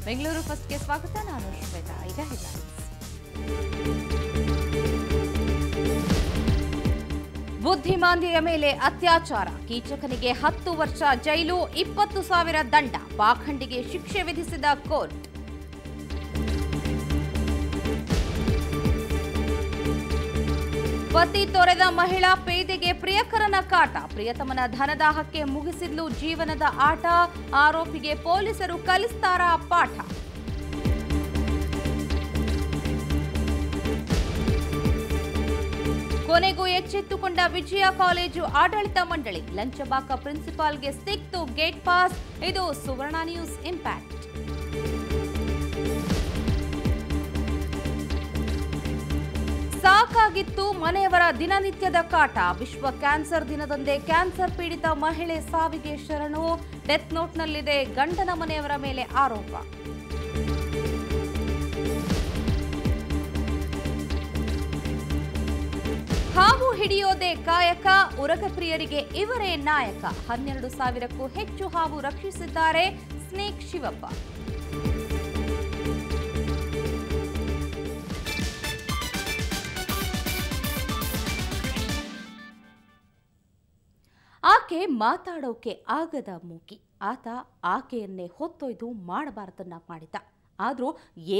ಬೆಂಗಳೂರು ಫಸ್ಟ್ಗೆ ಸ್ವಾಗತ. ನಾನು ಶ್ವೇತಾ. ಈಗ ಹೆಡ್ಲೈನ್ಸ್. ಬುದ್ಧಿಮಾಂದ್ಯೆಯ ಮೇಲೆ ಅತ್ಯಾಚಾರ, ಕೀಚಕನಿಗೆ 10 ವರ್ಷ ಜೈಲು, 20,000 ದಂಡ, ಪಾಖಂಡಿಗೆ ಶಿಕ್ಷೆ ವಿಧಿಸಿದ ಕೋರ್ಟ್. ಪತಿ ತೊರೆದ ಮಹಿಳಾ ಪೇದೆಗೆ ಪ್ರಿಯಕರನ ಕಾಟ, ಪ್ರಿಯತಮನ ಧನದಾಹಕ್ಕೆ ಮುಗಿಸಿದ್ಲು ಜೀವನದ ಆಟ, ಆರೋಪಿಗೆ ಪೊಲೀಸರು ಕಲಿಸ್ತಾರಾ ಪಾಠ. ಕೊನೆಗೂ ಎಚ್ಚೆತ್ತುಕೊಂಡ ವಿಜಯ ಕಾಲೇಜು ಆಡಳಿತ ಮಂಡಳಿ, ಲಂಚಬಾಕ ಪ್ರಿನ್ಸಿಪಾಲ್ಗೆ ಸಿಕ್ತು ಗೇಟ್ ಪಾಸ್. ಇದು ಸುವರ್ಣ ನ್ಯೂಸ್ ಇಂಪ್ಯಾಕ್ಟ್. ಸಾಕಾಗಿತ್ತು ಮನೆಯವರ ದಿನನಿತ್ಯದ ಕಾಟ, ವಿಶ್ವ ಕ್ಯಾನ್ಸರ್ ದಿನದಂದೇ ಕ್ಯಾನ್ಸರ್ ಪೀಡಿತ ಮಹಿಳೆ ಸಾವಿಗೆ ಶರಣು, ಡೆತ್ ನೋಟ್ನಲ್ಲಿದೆ ಗಂಡನ ಮನೆಯವರ ಮೇಲೆ ಆರೋಪ. ಹಾವು ಹಿಡಿಯೋದೇ ಕಾಯಕ, ಉರಗ ಪ್ರಿಯರಿಗೆ ಇವರೇ ನಾಯಕ, 12,000ಕ್ಕೂ ಹೆಚ್ಚು ಹಾವು ರಕ್ಷಿಸಿದ್ದಾರೆ ಸ್ನೇಕ್ ಶಿವಪ್ಪ. ಆಕೆ ಮಾತಾಡೋಕೆ ಆಗದ ಮೂಕಿ, ಆತ ಆಕೆಯನ್ನೇ ಹೊತ್ತೊಯ್ದು ಮಾಡಬಾರದನ್ನ ಮಾಡಿದ್ದ. ಆದ್ರೂ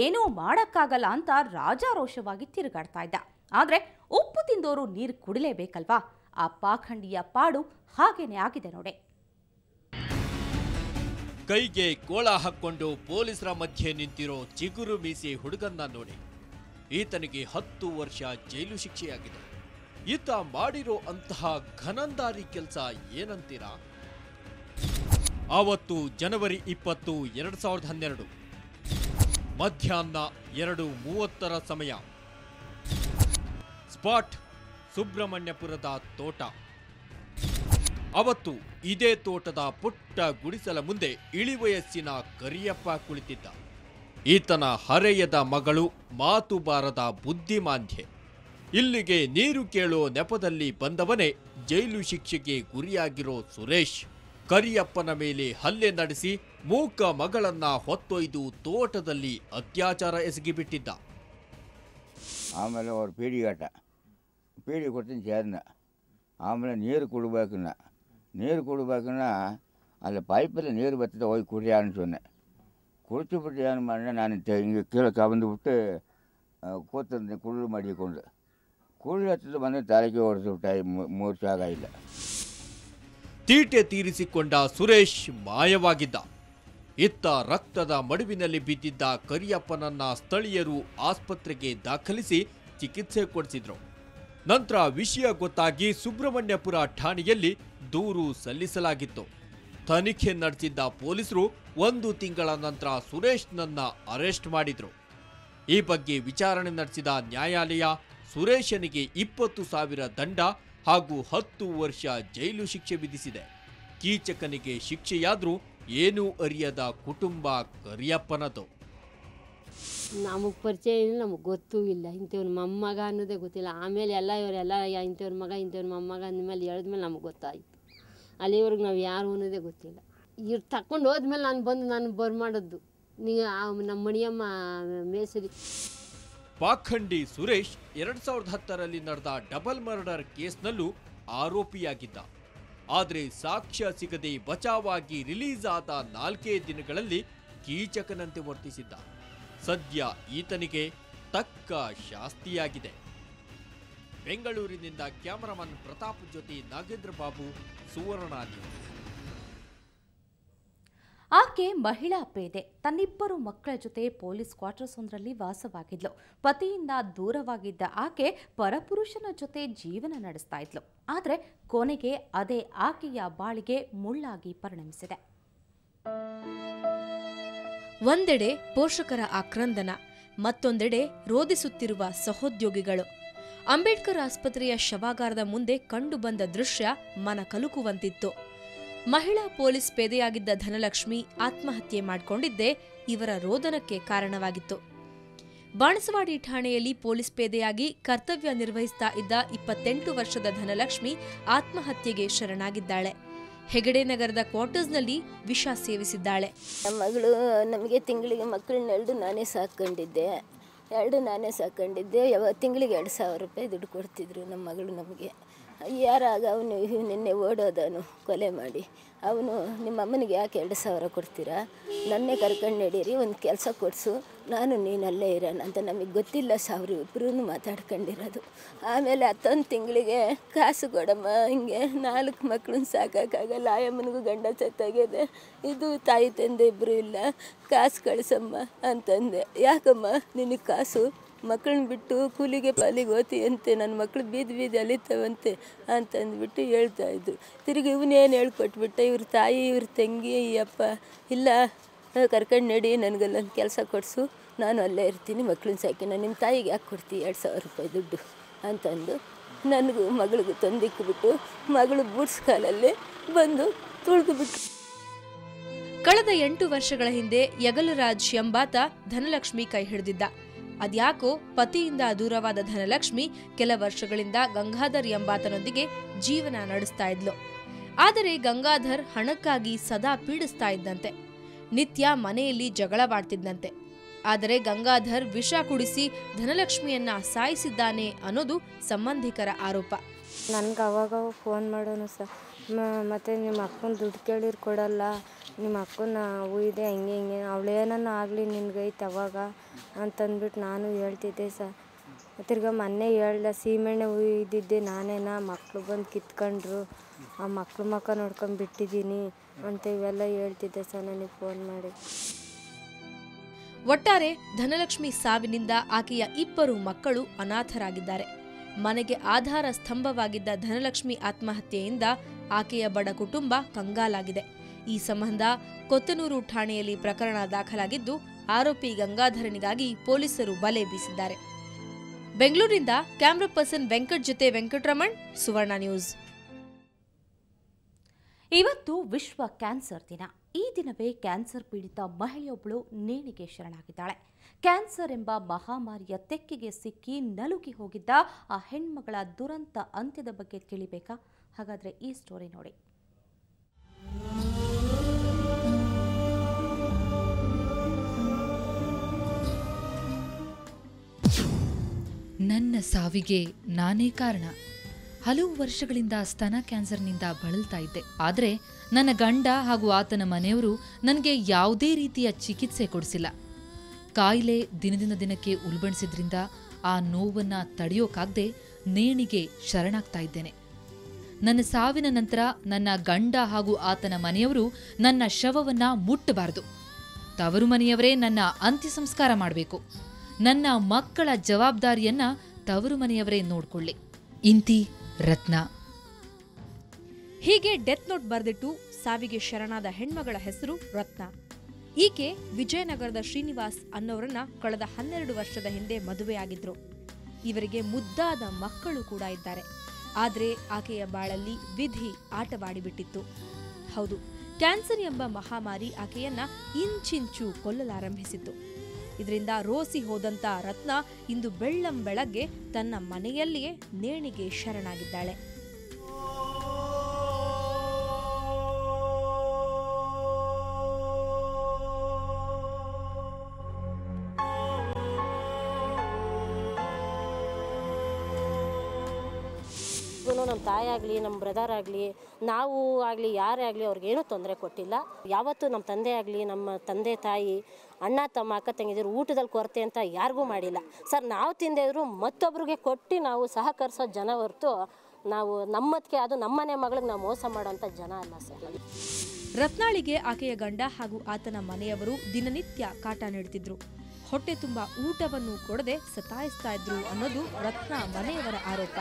ಏನೂ ಮಾಡಕ್ಕಾಗಲ್ಲ ಅಂತ ರಾಜಾರೋಷವಾಗಿ ತಿರುಗಾಡ್ತಾ ಇದ್ದ. ಆದ್ರೆ ಉಪ್ಪು ತಿಂದೋರು ನೀರು ಕುಡಿಲೇಬೇಕಲ್ವಾ? ಆ ಪಾಖಂಡಿಯ ಪಾಡು ಹಾಗೇನೆ ಆಗಿದೆ ನೋಡಿ. ಕೈಗೆ ಕೋಳ ಹಾಕೊಂಡು ಪೊಲೀಸರ ಮಧ್ಯೆ ನಿಂತಿರೋ ಚಿಗುರು ಮೀಸಿ ಹುಡುಗನ್ನ ನೋಡಿ. ಈತನಿಗೆ 10 ವರ್ಷ ಜೈಲು ಶಿಕ್ಷೆಯಾಗಿದೆ. ಈತ ಮಾಡಿರೋ ಅಂತಹ ಘನಂದಾರಿ ಕೆಲಸ ಏನಂತೀರಾ? ಆವತ್ತು ಜನವರಿ 20, 2012 ಮಧ್ಯಾಹ್ನ 2:30 ಸಮಯ. ಸ್ಪಾಟ್ ಸುಬ್ರಹ್ಮಣ್ಯಪುರದ ತೋಟ. ಅವತ್ತು ಇದೇ ತೋಟದ ಪುಟ್ಟ ಗುಡಿಸಲ ಮುಂದೆ ಇಳಿವಯಸ್ಸಿನ ಕರಿಯಪ್ಪ ಕುಳಿತಿದ್ದ. ಈತನ ಹರೆಯದ ಮಗಳು, ಮಾತು ಬಾರದ ಬುದ್ಧಿಮಾಂದ್ಯೆ. ಇಲ್ಲಿಗೆ ನೀರು ಕೇಳೋ ನೆಪದಲ್ಲಿ ಬಂದವನೇ ಜೈಲು ಶಿಕ್ಷೆಗೆ ಗುರಿಯಾಗಿರೋ ಸುರೇಶ್. ಕರಿಯಪ್ಪನ ಮೇಲೆ ಹಲ್ಲೆ ನಡೆಸಿ ಮೂಕ ಮಗಳನ್ನ ಹೊತ್ತೊಯ್ದು ತೋಟದಲ್ಲಿ ಅತ್ಯಾಚಾರ ಎಸಗಿಬಿಟ್ಟಿದ್ದ. ಆಮೇಲೆ ಅವ್ರು ಪೀಡಿ ಕೊಡ್ತೀನಿ ಸೇರಿನ. ಆಮೇಲೆ ನೀರು ಕುಡಿಬೇಕನ್ನ ಅಲ್ಲಿ ಪೈಪಲ್ಲಿ ನೀರು ಬರ್ತಿದ್ದೆ, ಹೋಗಿ ಕುಡಿ ಅನ್ಸೊನ್ನೆ. ಕುಡಿಸಿಬಿಟ್ಟು ಏನು ಮಾಡಿದೆ, ನಾನು ಹಿಂಗೆ ಕೀಳಕ್ಕೆ ಬಂದುಬಿಟ್ಟು ಕೂತಂತೆ ಕುಳ್ಳು ಮಾಡಿಕೊಂಡು ಕೂಳು ಹತ್ತಿದ್ದು ಬಂದು ತಲೆಗೆ ಓಡಿಸ್ಬಿಟ್ಟ. 3 ಜಾಗ ಇಲ್ಲ. ತೀಟೆ ತೀರಿಸಿಕೊಂಡ ಸುರೇಶ್ ಮಾಯವಾಗಿದ್ದ. ಇತ್ತ ರಕ್ತದ ಮಡುವಿನಲ್ಲಿ ಬಿದ್ದಿದ್ದ ಕರಿಯಪ್ಪನನ್ನ ಸ್ಥಳೀಯರು ಆಸ್ಪತ್ರೆಗೆ ದಾಖಲಿಸಿ ಚಿಕಿತ್ಸೆ ಕೊಡಿಸಿದ್ರು. ನಂತರ ವಿಷಯ ಗೊತ್ತಾಗಿ ಸುಬ್ರಹ್ಮಣ್ಯಪುರ ಠಾಣೆಯಲ್ಲಿ ದೂರು ಸಲ್ಲಿಸಲಾಗಿತ್ತು. ತನಿಖೆ ನಡೆಸಿದ್ದ ಪೊಲೀಸರು 1 ತಿಂಗಳ ನಂತರ ಸುರೇಶ್ನನ್ನ ಅರೆಸ್ಟ್ ಮಾಡಿದ್ರು. ಈ ಬಗ್ಗೆ ವಿಚಾರಣೆ ನಡೆಸಿದ ನ್ಯಾಯಾಲಯ ಸುರೇಶನಿಗೆ 20,000 ದಂಡ ಹಾಗೂ 10 ವರ್ಷ ಜೈಲು ಶಿಕ್ಷೆ ವಿಧಿಸಿದೆ. ಕೀಚಕನಿಗೆ ಶಿಕ್ಷೆಯಾದ್ರೂ ಏನೂ ಅರಿಯದ ಕುಟುಂಬ ಕರಿಯಪ್ಪನದು. ನಮಗೆ ಪರಿಚಯ ಇಲ್ಲ, ನಮಗೆ ಗೊತ್ತೂ ಇಲ್ಲ. ಇಂಥವ್ರ ಮೊಮ್ಮಗ ಅನ್ನೋದೇ ಗೊತ್ತಿಲ್ಲ. ಆಮೇಲೆ ಇವರೆಲ್ಲ ಇಂಥವ್ರ ಮಗ ಇಂಥವ್ರ ಮೊಮ್ಮಗ ಅಂದಮೇಲೆ ಹೇಳಿದ್ಮೇಲೆ ನಮಗೆ ಗೊತ್ತಾಯಿತು. ಅಲ್ಲಿವರೆಗೆ ನಾವು ಯಾರು ಅನ್ನೋದೇ ಗೊತ್ತಿಲ್ಲ. ಇವ್ರು ತಗೊಂಡು ಹೋದ್ಮೇಲೆ ನಾನು ಬರ್ಮಾಡೋದು ನಮ್ಮ ಮಣಿಯಮ್ಮ ಮೇಸರಿ. ಪಾಖಂಡಿ ಸುರೇಶ್ 2010ರಲ್ಲಿ ನಡೆದ ಡಬಲ್ ಮರ್ಡರ್ ಕೇಸ್ನಲ್ಲೂ ಆರೋಪಿಯಾಗಿದ್ದ. ಆದರೆ ಸಾಕ್ಷ್ಯ ಸಿಗದೆ ಬಚಾವಾಗಿ ರಿಲೀಸ್ ಆದ 4 ದಿನಗಳಲ್ಲಿ ಕೀಚಕನಂತೆ ವರ್ತಿಸಿದ್ದ. ಸದ್ಯ ಈತನಿಗೆ ತಕ್ಕ ಶಾಸ್ತಿಯಾಗಿದೆ. ಬೆಂಗಳೂರಿನಿಂದ ಕ್ಯಾಮರಾಮನ್ ಪ್ರತಾಪ್ ಜೊತೆ ನಾಗೇಂದ್ರ ಬಾಬು, ಸುವರ್ಣ ನ್ಯೂಸ್. ಆಕೆ ಮಹಿಳಾ ಪೇದೆ. ತನ್ನಿಬ್ಬರು ಮಕ್ಕಳ ಜೊತೆ ಪೊಲೀಸ್ ಕ್ವಾರ್ಟರ್ಸ್ ಒಂದರಲ್ಲಿ ವಾಸವಾಗಿದ್ಲು. ಪತಿಯಿಂದ ದೂರವಾಗಿದ್ದ ಆಕೆ ಪರಪುರುಷನ ಜೊತೆ ಜೀವನ ನಡೆಸ್ತಾ ಇದ್ಲು. ಆದರೆ ಕೊನೆಗೆ ಅದೇ ಆಕೆಯ ಬಾಳಿಗೆ ಮುಳ್ಳಾಗಿ ಪರಿಣಮಿಸಿದೆ. ಒಂದೆಡೆ ಪೋಷಕರ ಆಕ್ರಂದನ, ಮತ್ತೊಂದೆಡೆ ರೋಧಿಸುತ್ತಿರುವ ಸಹೋದ್ಯೋಗಿಗಳು. ಅಂಬೇಡ್ಕರ್ ಆಸ್ಪತ್ರೆಯ ಶವಾಗಾರದ ಮುಂದೆ ಕಂಡುಬಂದ ದೃಶ್ಯ ಮನ ಕಲುಕುವಂತಿತ್ತು. ಮಹಿಳಾ ಪೊಲೀಸ್ ಪೇದೆಯಾಗಿದ್ದ ಧನಲಕ್ಷ್ಮಿ ಆತ್ಮಹತ್ಯೆ ಮಾಡಿಕೊಂಡಿದ್ದೇ ಇವರ ರೋದನಕ್ಕೆ ಕಾರಣವಾಗಿತ್ತು. ಬಾಣಸವಾಡಿ ಠಾಣೆಯಲ್ಲಿ ಪೊಲೀಸ್ ಪೇದೆಯಾಗಿ ಕರ್ತವ್ಯ ನಿರ್ವಹಿಸ್ತಾ ಇದ್ದ 28 ವರ್ಷದ ಧನಲಕ್ಷ್ಮಿ ಆತ್ಮಹತ್ಯೆಗೆ ಶರಣಾಗಿದ್ದಾಳೆ. ಹೆಗಡೆ ನಗರದ ಕ್ವಾರ್ಟರ್ಸ್ನಲ್ಲಿ ವಿಷ ಸೇವಿಸಿದ್ದಾಳೆ. ನಮ್ಮ ಮಗಳು ನಮಗೆ ತಿಂಗಳಿಗೆ ಮಕ್ಕಳನ್ನೆರಡು ನಾನೇ ಸಾಕೊಂಡಿದ್ದೆ. ತಿಂಗಳಿಗೆ 2,000 ರೂಪಾಯಿ ದುಡ್ಡು ಕೊಡ್ತಿದ್ರು ನಮ್ಮ ಮಗಳು ನಮಗೆ. ಯಾರಾಗ ಅವನು ನಿನ್ನೆ ಓಡೋದನು ಕೊಲೆ ಮಾಡಿ. ಅವನು ನಿಮ್ಮ ಅಮ್ಮನಿಗೆ ಯಾಕೆ 2,000 ಕೊಡ್ತೀರಾ, ನನ್ನೇ ಕರ್ಕೊಂಡು ನಡೀರಿ, ಒಂದು ಕೆಲಸ ಕೊಡಿಸು, ನಾನು ನೀನಲ್ಲೇ ಇರೋಣ ಅಂತ. ನಮಗೆ ಗೊತ್ತಿಲ್ಲ ಸಾವಿರ ಇಬ್ಬರೂ ಮಾತಾಡ್ಕೊಂಡಿರೋದು. ಆಮೇಲೆ 10 ತಿಂಗಳಿಗೆ ಕಾಸು ಕೊಡಮ್ಮ, ಹಿಂಗೆ 4 ಮಕ್ಕಳನ್ನ ಸಾಕೋಕ್ಕಾಗಲ್ಲ, ಆಯಮ್ಮನಿಗೂ ಗಂಡ ಸತ್ತಾಗಿದೆ, ಇದು ತಾಯಿ ತಂದೆ ಇಬ್ಬರು ಇಲ್ಲ, ಕಾಸು ಕಳಿಸಮ್ಮ ಅಂತಂದೆ. ಯಾಕಮ್ಮ ನಿನಗೆ ಕಾಸು, ಮಕ್ಕಳನ್ನ ಬಿಟ್ಟು ಕೂಲಿಗೆ ಪಾಲಿಗೆ ಓದ್ತೀಯಂತೆ, ನನ್ನ ಮಕ್ಕಳು ಬೀದಿ ಅಲಿತಾವಂತೆ ಅಂತಂದ್ಬಿಟ್ಟು ಹೇಳ್ತಾಯಿದ್ರು. ತಿರುಗಿ ಇವನೇನು ಹೇಳ್ಕೊಟ್ಬಿಟ್ಟ, ಇವ್ರ ತಾಯಿ ಇವ್ರ ತಂಗಿ ಈ ಅಪ್ಪ ಇಲ್ಲ ಕರ್ಕೊಂಡು ನಡಿ, ನನಗಲ್ಲೊಂದು ಕೆಲಸ ಕೊಡಿಸು, ನಾನು ಅಲ್ಲೇ ಇರ್ತೀನಿ, ಮಕ್ಕಳನ್ನ ಸಾಕಿ, ನಾನು ನಿಮ್ಮ ತಾಯಿಗೆ ಯಾಕೆ ಕೊಡ್ತೀವಿ 2,000 ರೂಪಾಯಿ ದುಡ್ಡು ಅಂತಂದು ನನಗೂ ಮಗಳಿಗೂ ತಂದಿಕ್ಕಿಬಿಟ್ಟು ಮಗಳು ಬೂಟ್ಸ್ ಕಾಲಲ್ಲಿ ಬಂದು ತುಳಿದುಬಿಟ್ಟು. ಕಳೆದ 8 ವರ್ಷಗಳ ಹಿಂದೆ ಯಗಲರಾಜ್ ಎಂಬಾತ ಧನಲಕ್ಷ್ಮಿ ಕೈ ಹಿಡಿದಿದ್ದ. ಅದ್ಯಾಕೋ ಪತಿಯಿಂದ ದೂರವಾದ ಧನಲಕ್ಷ್ಮಿ ಕೆಲ ವರ್ಷಗಳಿಂದ ಗಂಗಾಧರ್ ಎಂಬಾತನೊಂದಿಗೆ ಜೀವನ ನಡೆಸ್ತಾ ಇದ್ಲು. ಆದರೆ ಗಂಗಾಧರ್ ಹಣಕ್ಕಾಗಿ ಸದಾ ಪೀಡಿಸ್ತಾ ಇದ್ದಂತೆ. ನಿತ್ಯ ಮನೆಯಲ್ಲಿ ಜಗಳವಾಡ್ತಿದ್ದಂತೆ. ಆದರೆ ಗಂಗಾಧರ್ ವಿಷ ಕುಡಿಸಿ ಧನಲಕ್ಷ್ಮಿಯನ್ನ ಸಾಯಿಸಿದ್ದಾನೆ ಅನ್ನೋದು ಸಂಬಂಧಿಕರ ಆರೋಪ. ನನಗೆ ಅವಾಗ ಫೋನ್ ಮಾಡೋನು ಸರ್, ಮತ್ತು ನಿಮ್ಮ ಅಕ್ಕನ ದುಡ್ಡು ಕೇಳಿರ್ ಕೊಡಲ್ಲ, ನಿಮ್ಮ ಅಕ್ಕನ ಇದೆ ಹಿಂಗೆ ಅವಳೇನನ್ನ ಆಗಲಿ ನಿನ್ಗೈತೆ ಅವಾಗ ಅಂತಂದ್ಬಿಟ್ಟು ನಾನು ಹೇಳ್ತಿದ್ದೆ ಸರ್. ತಿರ್ಗ ಮೊನ್ನೆ ಹೇಳ್ದೆ, ಸೀಮೆಣ್ಣೆ ಉಯ್ದಿದ್ದೆ ನಾನೇನಾ, ಮಕ್ಕಳು ಬಂದು ಕಿತ್ಕೊಂಡ್ರು, ಆ ಮಕ್ಳು ಮಕ್ಕ ನೋಡ್ಕೊಂಡು ಬಿಟ್ಟಿದ್ದೀನಿ ಅಂತ ಇವೆಲ್ಲ ಹೇಳ್ತಿದ್ದೆ ಸರ್ ನನಗೆ ಫೋನ್ ಮಾಡಿ. ಒಟ್ಟಾರೆ ಧನಲಕ್ಷ್ಮಿ ಸಾವಿನಿಂದ ಆಕೆಯ 2 ಮಕ್ಕಳು ಅನಾಥರಾಗಿದ್ದಾರೆ. ಮನೆಗೆ ಆಧಾರ ಸ್ತಂಭವಾಗಿದ್ದ ಧನಲಕ್ಷ್ಮಿ ಆತ್ಮಹತ್ಯೆಯಿಂದ ಆಕೆಯ ಬಡ ಕುಟುಂಬ ಕಂಗಾಲಾಗಿದೆ. ಈ ಸಂಬಂಧ ಕೊತ್ತನೂರು ಠಾಣೆಯಲ್ಲಿ ಪ್ರಕರಣ ದಾಖಲಾಗಿದ್ದು ಆರೋಪಿ ಗಂಗಾಧರನಿಗಾಗಿ ಪೊಲೀಸರು ಬಲೆ ಬೀಸಿದ್ದಾರೆ. ಬೆಂಗಳೂರಿನಿಂದ ಕ್ಯಾಮರಾ ಪರ್ಸನ್ ವೆಂಕಟ್ ಜೊತೆ ವೆಂಕಟರಮಣ್, ಸುವರ್ಣ ನ್ಯೂಸ್. ಇವತ್ತು ವಿಶ್ವ ಕ್ಯಾನ್ಸರ್ ದಿನ. ಈ ದಿನವೇ ಕ್ಯಾನ್ಸರ್ ಪೀಡಿತ ಮಹಿಳೆಯೊಬ್ಬಳು ನೇಣಿಗೆ ಶರಣಾಗಿದ್ದಾಳೆ. ಕ್ಯಾನ್ಸರ್ ಎಂಬ ಮಹಾಮಾರಿಯ ತೆಕ್ಕಿಗೆ ಸಿಕ್ಕಿ ನಲುಗಿ ಹೋಗಿದ್ದ ಆ ಹೆಣ್ಮಗಳ ದುರಂತ ಅಂತ್ಯದ ಬಗ್ಗೆ ತಿಳಿಬೇಕಾ? ಹಾಗಾದರೆ ಈ ಸ್ಟೋರಿ ನೋಡಿ. ನನ್ನ ಸಾವಿಗೆ ನಾನೇ ಕಾರಣ. ಹಲವು ವರ್ಷಗಳಿಂದ ಸ್ತನ ಕ್ಯಾನ್ಸರ್ನಿಂದ ಬಳಲ್ತಾ ಇದ್ದೆ. ಆದರೆ ನನ್ನ ಗಂಡ ಹಾಗೂ ಆತನ ಮನೆಯವರು ನನಗೆ ಯಾವುದೇ ರೀತಿಯ ಚಿಕಿತ್ಸೆ ಕೊಡಿಸಿಲ್ಲ. ಕಾಯಿಲೆ ದಿನದಿಂದ ದಿನಕ್ಕೆ ಉಲ್ಬಣಿಸಿದ್ರಿಂದ ಆ ನೋವನ್ನ ತಡೆಯೋಕಾಗದೆ ನೇಣಿಗೆ ಶರಣಾಗ್ತಾ ಇದ್ದೇನೆ. ನನ್ನ ಸಾವಿನ ನಂತರ ನನ್ನ ಗಂಡ ಹಾಗೂ ಆತನ ಮನೆಯವರು ನನ್ನ ಶವವನ್ನ ಮುಟ್ಟಬಾರದು. ತವರು ಮನೆಯವರೇ ನನ್ನ ಅಂತ್ಯ ಸಂಸ್ಕಾರ ಮಾಡಬೇಕು. ನನ್ನ ಮಕ್ಕಳ ಜವಾಬ್ದಾರಿಯನ್ನ ತವರು ಮನೆಯವರೇ ನೋಡ್ಕೊಳ್ಳಿ. ಇಂತಿ ರತ್ನ. ಹೀಗೆ ಡೆತ್ ನೋಟ್ ಬರೆದಿಟ್ಟು ಸಾವಿಗೆ ಶರಣಾದ ಹೆಣ್ಮಗಳ ಹೆಸರು ರತ್ನ. ಈಕೆ ವಿಜಯನಗರದ ಶ್ರೀನಿವಾಸ್ ಅನ್ನೋರನ್ನ ಕಳೆದ 12 ವರ್ಷದ ಹಿಂದೆ ಮದುವೆಯಾಗಿದ್ರು. ಇವರಿಗೆ ಮುದ್ದಾದ ಮಕ್ಕಳು ಕೂಡ ಇದ್ದಾರೆ. ಆದರೆ ಆಕೆಯ ಬಾಳಲ್ಲಿ ವಿಧಿ ಆಟವಾಡಿಬಿಟ್ಟಿತ್ತು. ಹೌದು, ಕ್ಯಾನ್ಸರ್ ಎಂಬ ಮಹಾಮಾರಿ ಆಕೆಯನ್ನ ಇಂಚಿಂಚು ಕೊಲ್ಲಲಾರಂಭಿಸಿತ್ತು. ಇದರಿಂದ ರೋಸಿ ಹೋದಂತ ರತ್ನ ಇಂದು ಬೆಳ್ಳಂಬೆಳಗ್ಗೆ ತನ್ನ ಮನೆಯಲ್ಲಿಯೇ ನೇಣಿಗೆ ಶರಣಾಗಿದ್ದಾಳೆ. ನಮ್ಮ ತಾಯಿ ಆಗಲಿ ನಮ್ಮ ಬ್ರದರ್ ಆಗಲಿ ನಾವು ಆಗಲಿ ಯಾರೇ ಆಗಲಿ ಅವ್ರಿಗೇನೂ ತೊಂದರೆ ಕೊಟ್ಟಿಲ್ಲ. ಯಾವತ್ತೂ ನಮ್ಮ ತಂದೆ ಆಗಲಿ ನಮ್ಮ ತಂದೆ ತಾಯಿ ಅಣ್ಣ ತಮ್ಮ ಅಕ್ಕ ತಂಗಿದ್ರು ಊಟದಲ್ಲಿ ಕೊರತೆ ಅಂತ ಯಾರಿಗೂ ಮಾಡಿಲ್ಲ ಸರ್. ನಾವು ತಿಂದಿದ್ರು ಮತ್ತೊಬ್ರಿಗೆ ಕೊಟ್ಟು ನಾವು ಸಹಕರಿಸೋ ಜನ ಹೊರತು ನಾವು ನಮ್ಮದಕ್ಕೆ ಅದು ನಮ್ಮನೆ ಮಗಳಿಗೆ ನಾವು ಮೋಸ ಮಾಡೋಂಥ ಜನ ಅಲ್ಲ ಸರ್. ರತ್ನಾಳಿಗೆ ಆಕೆಯ ಗಂಡ ಹಾಗೂ ಆತನ ಮನೆಯವರು ದಿನನಿತ್ಯ ಕಾಟ ನೀಡುತ್ತಿದ್ರು. ಹೊಟ್ಟೆ ತುಂಬ ಊಟವನ್ನು ಕೊಡದೆ ಸತಾಯಿಸ್ತಾ ಇದ್ರು ಅನ್ನೋದು ರತ್ನ ಮನೆಯವರ ಆರೋಪ.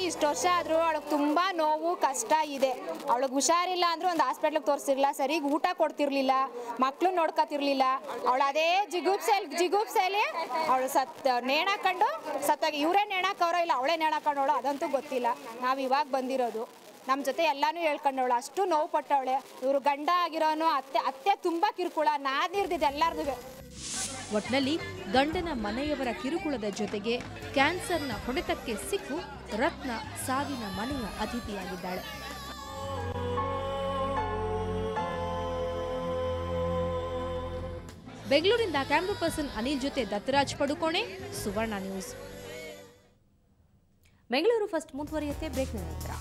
ಇಷ್ಟು ವರ್ಷ ಆದರೂ ಅವಳಿಗೆ ತುಂಬ ನೋವು ಕಷ್ಟ ಇದೆ. ಅವಳಿಗೆ ಹುಷಾರಿಲ್ಲ ಅಂದರೂ ಒಂದು ಹಾಸ್ಪಿಟ್ಲಿಗೆ ತೋರಿಸಿರಲಿಲ್ಲ, ಸರಿಗೆ ಊಟ ಕೊಡ್ತಿರ್ಲಿಲ್ಲ, ಮಕ್ಕಳು ನೋಡ್ಕೊತಿರ್ಲಿಲ್ಲ. ಅವಳು ಅದೇ ಜಿಗುಪ್ಸೆಯಲ್ಲಿ ಅವಳು ನೇಣಾಕೊಂಡು ಸತ್ತಾಗಿ ಇವರೇ ನೇಣಾಕವ್ರೋ ಇಲ್ಲ ಅವಳೇ ನೇಣಾಕೊಂಡವಳು ಅದಂತೂ ಗೊತ್ತಿಲ್ಲ. ನಾವು ಇವಾಗ ಬಂದಿರೋದು ನಮ್ಮ ಜೊತೆ ಎಲ್ಲಾನು ಹೇಳ್ಕೊಂಡವಳು, ಅಷ್ಟು ನೋವು ಪಟ್ಟವಳೆ. ಇವರು ಗಂಡ ಆಗಿರೋನು ಅತ್ತೆ ತುಂಬ ಕಿರುಕುಳ ನಾದಿರ್ದಿದ್ದು ಎಲ್ಲಾರ್ದು. ಒಟ್ನಲ್ಲಿ ಗಂಡನ ಮನೆಯವರ ಕಿರುಕುಳದ ಜೊತೆಗೆ ಕ್ಯಾನ್ಸರ್ನ ಹೊಡೆತಕ್ಕೆ ಸಿಕ್ಕು ರತ್ನ ಸಾವಿನ ಮನೆಯ ಅತಿಥಿಯಾಗಿದ್ದಾಳೆ. ಬೆಂಗಳೂರಿನಿಂದ ಕ್ಯಾಮ್ರಾ ಪರ್ಸನ್ ಅನಿಲ್ ಜೊತೆ ದತ್ತರಾಜ್ ಪಡುಕೋಣೆ, ಸುವರ್ಣ ನ್ಯೂಸ್. ಬೆಂಗಳೂರು ಫಸ್ಟ್ ಮುಂದುವರಿಯುತ್ತೆ ಬ್ರೇಕ್ನ ನಂತರ.